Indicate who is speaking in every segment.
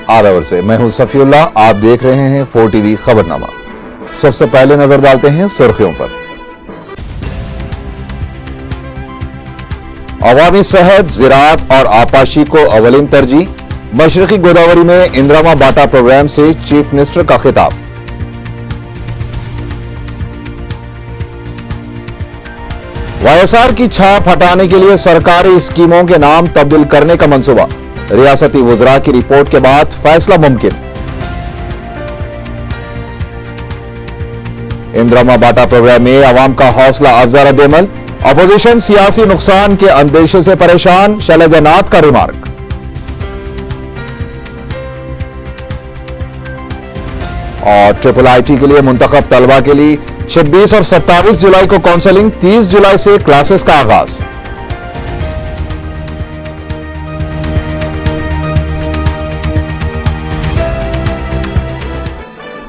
Speaker 1: आदावर से मैं हूं सफीउल्लाह, आप देख रहे हैं 4 टीवी खबरनामा। सबसे पहले नजर डालते हैं सुर्खियों पर। अवामी सेहत, ज़राअत और आपाशी को अवलिन तरजीह। मशरकी गोदावरी में इंदिरामा बाटा प्रोग्राम से चीफ मिनिस्टर का खिताब। वाईएसआर की छाप हटाने के लिए सरकारी स्कीमों के नाम तब्दील करने का मंसूबा। रियासती वज़रा की रिपोर्ट के बाद फैसला मुमकिन। इंदिरामा बाटा प्रोग्राम में अवाम का हौसला अफजा रद्द-ए-अमल। अपोजिशन सियासी नुकसान के अंदेशे से परेशान, शैलजा नाथ का रिमार्क। और ट्रिपल आईटी के लिए मुंतखब तलबा के लिए 26 और 27 जुलाई को काउंसलिंग, 30 जुलाई से क्लासेस का आगाज।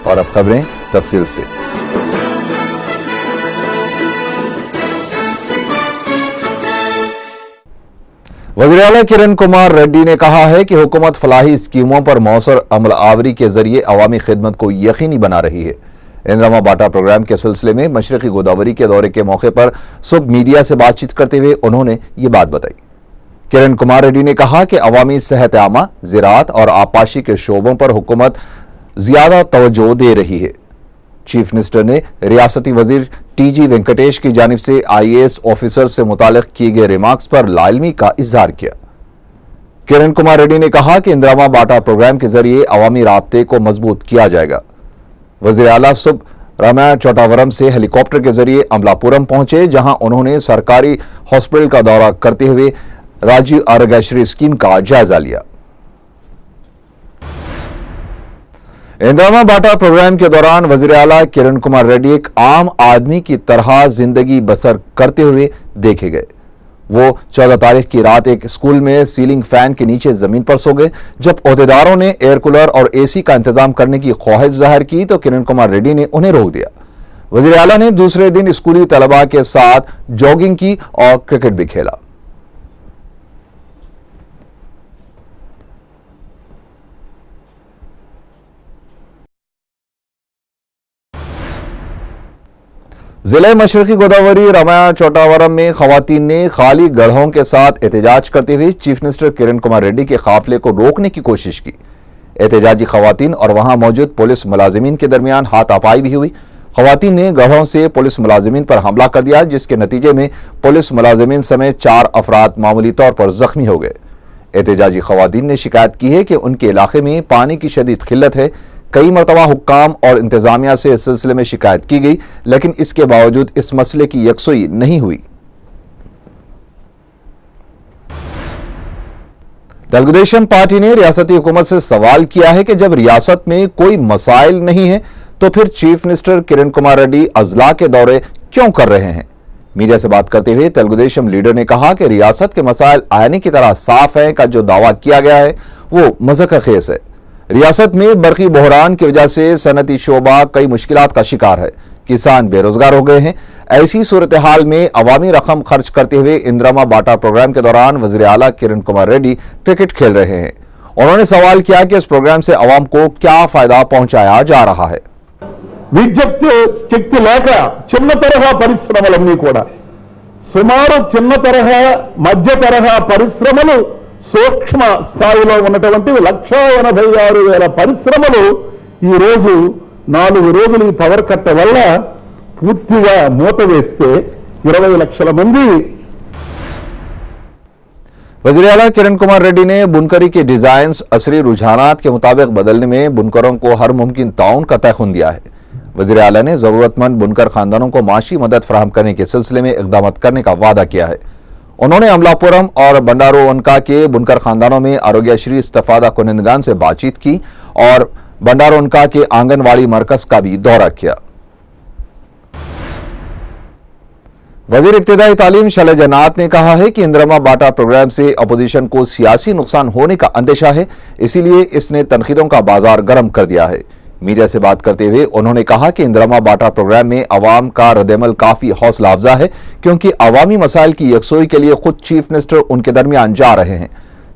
Speaker 1: और अब खबरें तफसील से। वज़ीर आला किरण कुमार रेड्डी ने कहा है कि हुकूमत फलाही स्कीमों पर मौसर अमल आवरी के जरिए अवामी खिदमत को यकीनी बना रही है। इंदिरामा बाटा प्रोग्राम के सिलसिले में मशरकी गोदावरी के दौरे के मौके पर सुबह मीडिया से बातचीत करते हुए उन्होंने ये बात बताई। किरण कुमार रेड्डी ने कहा कि अवामी सेहत आमा, ज़राअत और आपाशी के शोबों पर हुकूमत ज्यादा तवज्जो दे रही है। चीफ मिनिस्टर ने रियासती वजीर टीजी वेंकटेश की जानिब से आईएएस ऑफिसर से मुतालिक किए गए रिमार्क्स पर लाइलमी का इजहार किया। किरण कुमार रेड्डी ने कहा कि इंदिरामा बाटा प्रोग्राम के जरिए अवामी राब्ते को मजबूत किया जाएगा। वज़ीर आला सुबह रामाया चोटावरम से हेलीकॉप्टर के जरिए अमलापुरम पहुंचे, जहां उन्होंने सरकारी हॉस्पिटल का दौरा करते हुए राजीव आरोग्यश्री स्कीम का जायजा लिया। इंदिरामा बाटा प्रोग्राम के दौरान वज़ीर आला किरण कुमार रेड्डी एक आम आदमी की तरह जिंदगी बसर करते हुए देखे गए। वो 14 तारीख की रात एक स्कूल में सीलिंग फैन के नीचे जमीन पर सो गए। जब ओहदेदारों ने एयर कूलर और एसी का इंतजाम करने की ख्वाहिश जाहिर की तो किरण कुमार रेड्डी ने उन्हें रोक दिया। वज़ीर आला ने दूसरे दिन स्कूली तलबा के साथ जॉगिंग की और क्रिकेट भी खेला। जिले मशरकी गोदावरी रामाया चोटावरम में खवातीन ने खाली गढ़ों के साथ एहतजाज करते हुए चीफ मिनिस्टर किरण कुमार रेड्डी के काफिले को रोकने की कोशिश की। एहतजाजी खवातीन और वहां मौजूद पुलिस मुलाजिमीन के दरमियान हाथापाई भी हुई। खवातीन ने गढ़ों से पुलिस मुलाजिमीन पर हमला कर दिया, जिसके नतीजे में पुलिस मुलाजिमीन समेत 4 अफराद मामूली तौर पर जख्मी हो गए। एहतजाजी खवातीन ने शिकायत की है कि उनके इलाके में पानी की शदीद किल्लत है। कई मरतबा हुक्काम और इंतजामिया से इस सिलसिले में शिकायत की गई, लेकिन इसके बावजूद इस मसले की यकसुई नहीं हुई। तेलुगुदेशम पार्टी ने रियासती हुकूमत से सवाल किया है कि जब रियासत में कोई मसाइल नहीं है तो फिर चीफ मिनिस्टर किरण कुमार रेड्डी अजला के दौरे क्यों कर रहे हैं। मीडिया से बात करते हुए तेलुगुदेशम लीडर ने कहा कि रियासत के मसाइल आईने की तरह साफ है का जो दावा किया गया है वो मज़ाक़-ए-खेज़ है। रियासत में बरकी बहरान की वजह से सनती शोबा कई मुश्किलात का शिकार है। किसान बेरोजगार हो गए हैं। ऐसी सूरत हाल में अवामी रकम खर्च करते हुए इंदिरामा बाटा प्रोग्राम के दौरान वज़ीर आला किरण कुमार रेड्डी क्रिकेट खेल रहे हैं। उन्होंने सवाल किया कि इस प्रोग्राम से अवाम को क्या फायदा पहुंचाया जा रहा है।
Speaker 2: విద్యుత్ శక్తి లేక చిన్న తరహా పరిశ్రమలన్నీ కూడా సుమారు చిన్న తరహా మధ్య తరహా పరిశ్రమలు సూక్ష్మ స్థాయిలో ఉన్నటువంటి 186,000 పరిశ్రమలు ఈ రోజు 4 రోజులు ఈ పవర్ కట్ వల్ల పూర్తిగా మూత వేస్తే 20 లక్షల మంది।
Speaker 1: वज़ीर आला किरण कुमार रेड्डी ने बुनकरी के डिजाइन असरी रुझानात के मुताबिक बदलने में बुनकरों को हर मुमकिन ताउन का तयखुन दिया है। वज़ीर आला ने जरूरतमंद बुनकर खानदानों को माशी मदद फराहम करने के सिलसिले में इक़दाम करने का वादा किया है। उन्होंने अमलापुरम और बंडारोवनका के बुनकर खानदानों में आरोग्यश्री इस्तफादा कुनिंदगान से बातचीत की और बंडारोवनका के आंगनवाड़ी मरकज का भी दौरा किया। वज़ीर इब्तिदाई तालीम शैलजा नाथ ने कहा है कि इंदिरामा बाटा प्रोग्राम से अपोजिशन को सियासी नुकसान होने का अंदेशा है, इसीलिए इसने तनकीदों का बाजार गर्म कर दिया है। मीडिया से बात करते हुए उन्होंने कहा कि इंदिरामा बाटा प्रोग्राम में अवाम का रद्द-ए-अमल काफी हौसला अफजा है, क्योंकि अवामी मसाइल की यकसोई के लिए खुद चीफ मिनिस्टर उनके दरमियान जा रहे हैं।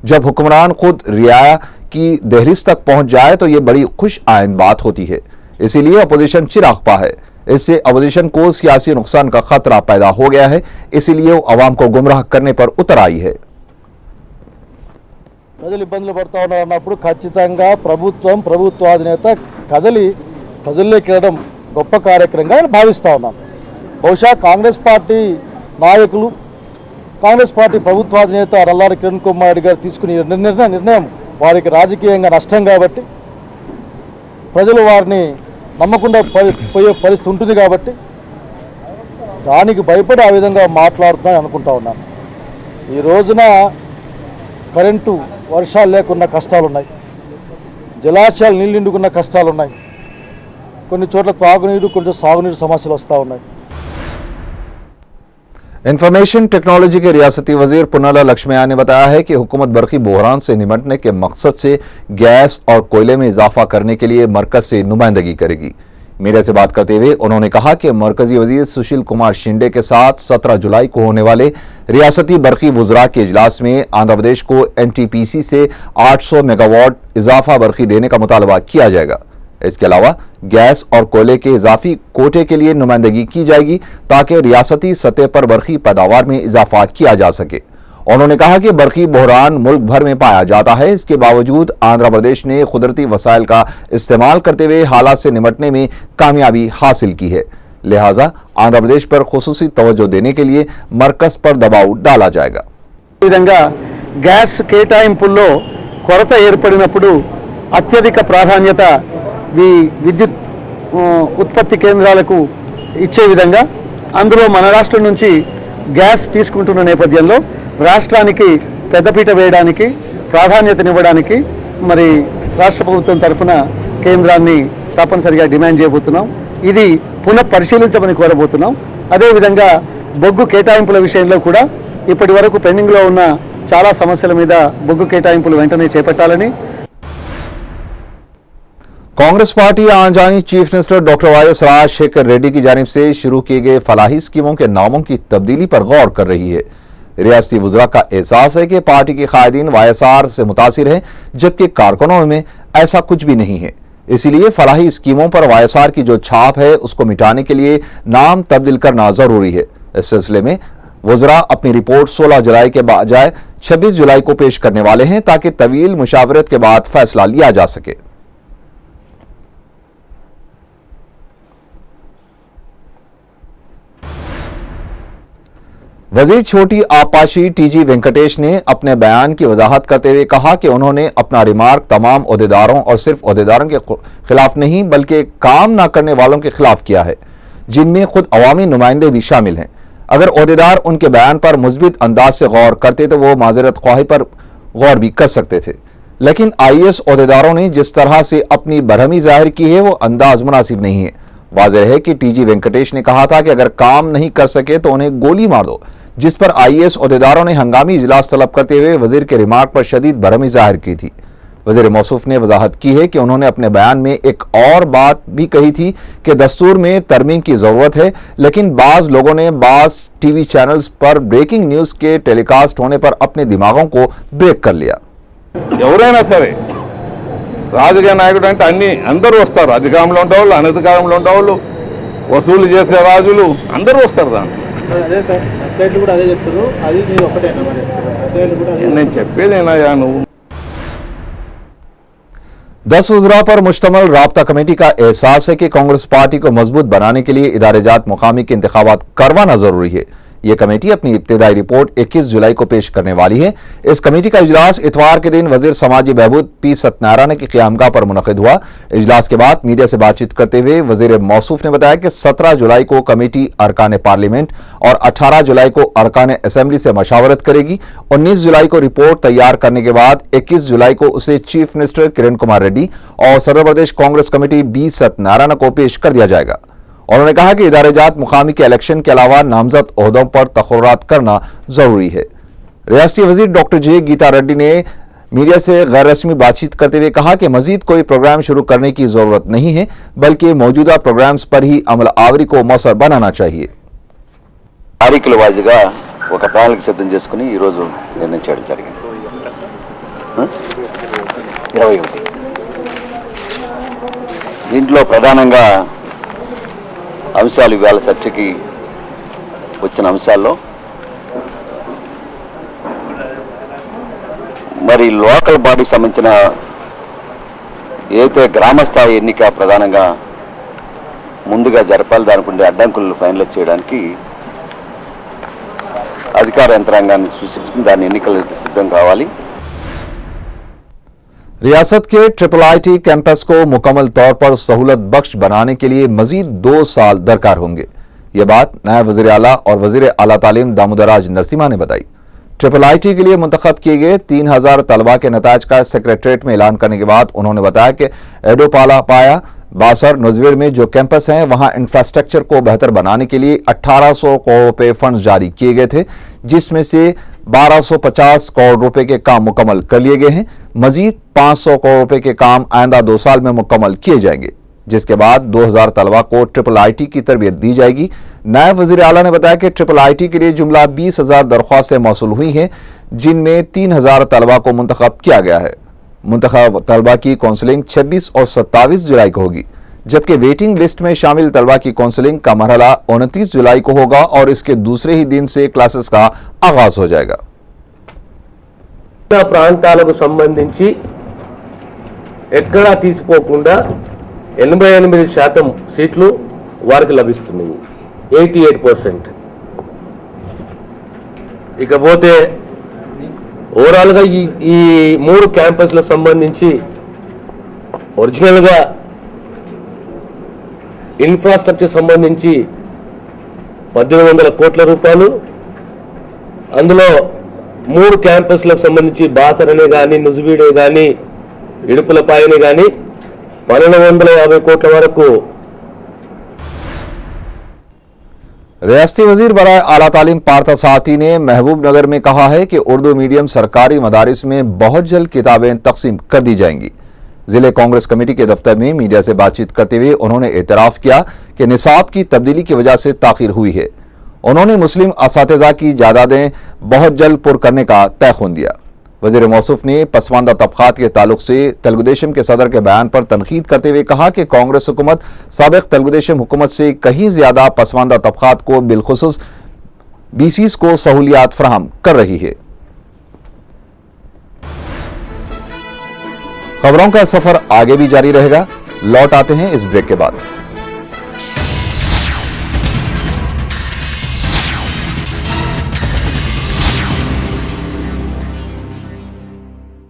Speaker 1: जब हुक्मरान खुद रियाया की दहलीज तक पहुंच जाए तो ये बड़ी खुश आइंद बात होती है। इसीलिए अपोजिशन चिरागपा है। इससे अपोजिशन को सियासी नुकसान का खतरा पैदा हो गया है, इसीलिए वो अवाम को गुमराह करने पर उतर आई है।
Speaker 3: ప్రజలు ఇబ్బందులు పడుతూ ఉన్నారన్నప్పుడు ఖచ్చితంగా ప్రభుత్వాధినేత కదలి ప్రజల్లోకి వెళ్ళడం గొప్ప కార్యక్రమంగా నేను భావిస్తూ ఉన్నాను. బహుశా కాంగ్రెస్ పార్టీ నాయకులు, కాంగ్రెస్ పార్టీ ప్రభుత్వాధినేత నల్లారి కిరణ్ కుమార్ రెడ్డి గారు తీసుకునే నిర్ణయం వారికి రాజకీయంగా నష్టం కాబట్టి, ప్రజలు వారిని నమ్మకుండా పోయే పరిస్థితి ఉంటుంది కాబట్టి దానికి భయపడి ఆ విధంగా మాట్లాడుతున్నాను అనుకుంటా ఉన్నాను. ఈ రోజున కరెంటు వర్షాలు లేకున్న కష్టాలు ఉన్నాయి, జలాశయాలు నీళ్ళు నిండుకున్న కష్టాలు ఉన్నాయి, కొన్ని చోట్ల తాగునీరు కొంచెం సాగునీరు సమస్యలు వస్తూ ఉన్నాయి.
Speaker 1: इंफॉर्मेशन टेक्नोलॉजी के रियासती वजीर पुन्नाला लक्ष्मैया ने बताया है कि हुकूमत बरकी बहरान से निपटने के मकसद से गैस और कोयले में इजाफा करने के लिए मरकज से नुमाइंदगी करेगी। मीडिया से बात करते हुए उन्होंने कहा कि मरकजी वजीर सुशील कुमार शिंदे के साथ 17 जुलाई को होने वाले रियासती बरकी वुज़रा के इजलास में आंध्र प्रदेश को एनटीपीसी से 800 मेगावाट इजाफा बरकी देने का मुतालबा किया जाएगा। इसके अलावा गैस और कोयले के इजाफी कोटे के लिए नुमाइंदगी की जाएगी ताकि रियासती सतह पर बरकी पैदावार में इजाफा किया जा सके। उन्होंने कहा कि बरकी बहरान मुल्क भर में पाया जाता है, इसके बावजूद आंध्र प्रदेश ने कुदरती वसाइल का इस्तेमाल करते हुए हालात से निपटने में कामयाबी हासिल की है। लिहाजा आंध्र प्रदेश पर खुसूसी तवज्जो देने के लिए मरकज पर दबाव डाला जाएगा।
Speaker 4: गैस కేటాయింపుల్లో కొరత ఏర్పడినప్పుడు అత్యధిక ప్రాధాన్యత విద్యుత్ ఉత్పత్తి కేంద్రాలకు ఇచ్చే విధంగా అందులో మన రాష్ట్రం నుంచి గ్యాస్ తీసుకుంటున్న నేపథ్యంలో రాష్ట్రానికి పెద్దపీట వేయడానికి ప్రాధాన్యతనివ్వడానికి మరి రాష్ట్ర ప్రభుత్వం తరఫున కేంద్రాన్ని తప్పనిసరిగా డిమాండ్ చేయబోతున్నాం. ఇది పునః పరిశీలించమని కోరబోతున్నాం. అదేవిధంగా బొగ్గు కేటాయింపుల విషయంలో కూడా ఇప్పటి వరకు పెండింగ్లో ఉన్న చాలా సమస్యల మీద బొగ్గు కేటాయింపులు వెంటనే చేపట్టాలని
Speaker 1: कांग्रेस पार्टी आंजानी chief minister doctor YS Rajasekhara Reddy की जानिब से शुरू किए गए फलाही स्कीमों के नामों की तब्दीली पर गौर कर रही है। रियासती वुज़रा का एहसास है कि पार्टी के कायदीन वाईएसआर से मुतासिर हैं, जबकि कारकुनों में ऐसा कुछ भी नहीं है। इसीलिए फलाही स्कीमों पर वाईएसआर की जो छाप है उसको मिटाने के लिए नाम तब्दील करना जरूरी है। इस सिलसिले में वुज़रा अपनी रिपोर्ट 16 जुलाई के बजाय 26 जुलाई को पेश करने वाले हैं ताकि तवील मुशावरत के बाद फैसला लिया जा सके। वजीर छोटी आपाशी टीजी वेंकटेश ने अपने बयान की वजाहत करते हुए कहा कि उन्होंने अपना रिमार्क तमाम ओहदेदारों और सिर्फ ओहदेदारों के खिलाफ नहीं बल्कि काम ना करने वालों के खिलाफ किया है, जिनमें खुद अवामी नुमाइंदे भी शामिल हैं। अगर ओहदेदार उनके बयान पर मुस्बित अंदाज से गौर करते तो वो माजरत ख्वाही पर गौर भी कर सकते थे, लेकिन IAS ओहदेदारों ने जिस तरह से अपनी बरहमी जाहिर की है वो अंदाज मुनासिब नहीं है। वाज़ेह है कि टीजी वेंकटेश ने कहा था कि अगर काम नहीं कर सके तो उन्हें गोली मार दो, जिस पर IAS ओहदेदारों ने हंगामी इजलास तलब करते हुए वजीर के रिमार्क पर शदीद बरहमी जाहिर की थी। वजीर मौसूफ ने वजाहत की है कि उन्होंने अपने बयान में एक और बात भी कही थी कि दस्तूर में तरमीम की जरूरत है, लेकिन बाज लोगों ने बाज टीवी चैनल्स पर ब्रेकिंग न्यूज के टेलीकास्ट होने पर अपने दिमागों को ब्रेक कर लिया।
Speaker 5: ఎవరైనా సరే రాజకీయ నాయకుడు అంటే అందరూ వస్తారు, అధికారంలో ఉండేవాళ్ళు అనధికారంలో ఉండేవాళ్ళు వసూలు చేసే రాజులు అందరూ వస్తారు. దాన్ని నేను చెప్పేదేనా నువ్వు
Speaker 1: 10 वज़रा पर मुश्तमल राब्ता कमेटी का एहसास है कि कांग्रेस पार्टी को मजबूत बनाने के लिए इदारे-जात मुकामी के इंतखाबात करवाना जरूरी है। यह कमेटी अपनी इब्तिदाई रिपोर्ट 21 जुलाई को पेश करने वाली है। इस कमेटी का इजलास इतवार के दिन वजीर समाजी बहबूद पी सत्यनारायण की क़यामगाह पर मुनक़िद हुआ। इजलास के बाद मीडिया से बातचीत करते हुए वजीर मौसूफ ने बताया कि 17 जुलाई को कमेटी अरकान पार्लियामेंट और 18 जुलाई को अरकान असेंबली से मशावरत करेगी। 19 जुलाई को रिपोर्ट तैयार करने के बाद 21 जुलाई को उसे चीफ मिनिस्टर किरण कुमार रेड्डी और सदर प्रदेश कांग्रेस कमेटी बी सत्यनारायण को पेश कर दिया जाएगा। उन्होंने कहा कि इदारे-जात मुकामी के इलेक्शन के अलावा नामजद ओहदों पर तखर्रुरात करना जरूरी है। रियासती वजीर डॉक्टर जे गीता रेड्डी ने मीडिया से गैर रस्मी बातचीत करते हुए कहा कि मजीद कोई प्रोग्राम शुरू करने की जरूरत नहीं है, बल्कि मौजूदा प्रोग्राम्स पर ही अमल आवरी को मौसर बनाना चाहिए।
Speaker 6: తారీఖుల వారీగా ఒక ప్రణాళిక సిద్ధం చేసుకుని ఈ రోజు నిర్ణయించడం జరిగింది. 21. దీంట్లో ప్రధానంగా అంశాలు ఇవాళ చర్చకి వచ్చిన అంశాల్లో మరి లోకల్ బాడీ సంబంధించిన ఏదైతే గ్రామస్థాయి ఎన్నిక ప్రధానంగా ముందుగా జరపాలి, దానికి ఉండే అడ్డంకులను ఫైనలైజ్ చేయడానికి అధికార యంత్రాంగాన్ని సూచించుకుని దాని ఎన్నికలు సిద్ధం కావాలి.
Speaker 1: रियासत के IIIT कैंपस को मुकम्मल तौर पर सहूलत बख्श बनाने के लिए मजीद 2 साल दरकार होंगे। ये बात नायब वज़ीर आला और वज़ीर आला तालीम दामोदराज नरसिम्हा ने बताई। IIIT के लिए मुंतखब किए गए 3000 तलबा के नताज का सेक्रेटरीट में ऐलान करने के बाद उन्होंने बताया कि एडोपाला पाया बासर नजवेड़ में जो कैंपस हैं वहां इंफ्रास्ट्रक्चर को बेहतर बनाने के लिए 1800 करोड़ रुपए फंड जारी किए गए थे, जिसमें से 1250 करोड़ रुपए के काम मुकम्मल कर लिए गए हैं। मजीद 500 करोड़ रुपए के काम आइंदा 2 साल में मुकम्मल किए जाएंगे, जिसके बाद 2000 तलबा को IIIT की तरबियत दी जाएगी। नायब वज़ीर आला ने बताया कि IIIT के लिए जुमला 20,000 दरख्वास्तें मौसूल हुई हैं, जिनमें 3000 तलबा को मुंतखब किया गया है। मुंतखब तलबा की काउंसलिंग 26 और 27 जुलाई को होगी, जबकि वेटिंग लिस्ट में शामिल तलबा की काउंसलिंग का मरहला 29 जुलाई को होगा और इसके दूसरे ही दिन से क्लासेस का आगाज हो जाएगा।
Speaker 7: ప్రాంతాలకు సంబంధించి ఎక్కడా తీసిపోకుండా 88% సీట్లు వారికి లభిస్తున్నాయి, 88%. ఇకపోతే ఓవరాల్ గా ఈ 3 క్యాంపస్లకు సంబంధించి ఒరిజినల్ గా ఇన్ఫ్రాస్ట్రక్చర్ సంబంధించి 1800 కోట్ల రూపాయలు, అందులో 3 క్యాంపస్లకు సంబంధించి బాసరనే కానీ నుజువీడే కానీ ఇడుపులపాయనే కానీ 1250 కోట్ల వరకు।
Speaker 1: रियासती वजीर बराए आला तालीम पार्थ साथी ने महबूब नगर में कहा है कि उर्दू मीडियम सरकारी मदारिस में बहुत जल्द किताबें तकसीम कर दी जाएंगी। जिले कांग्रेस कमेटी के दफ्तर में मीडिया से बातचीत करते हुए उन्होंने एतराफ किया कि निसाब की तब्दीली की वजह से ताखीर हुई है। उन्होंने मुस्लिम असातिज़ा की जायदादें बहुत जल्द पुर करने का तयख़ुन दिया। वज़ीर मौसूफ ने पसमानदा तबक़ात के ताल्लुक से तेलुगुदेशम के सदर के बयान पर तनकीद करते हुए कहा कि कांग्रेस हुकूमत साबिक़ तेलुगुदेशम हुकूमत से कहीं ज्यादा पसमानदा तबक़ात को बिलखुसूस BCs को सहूलियात फराहम कर रही है। खबरों का सफर आगे भी जारी रहेगा। लौट आते हैं इस ब्रेक के बाद।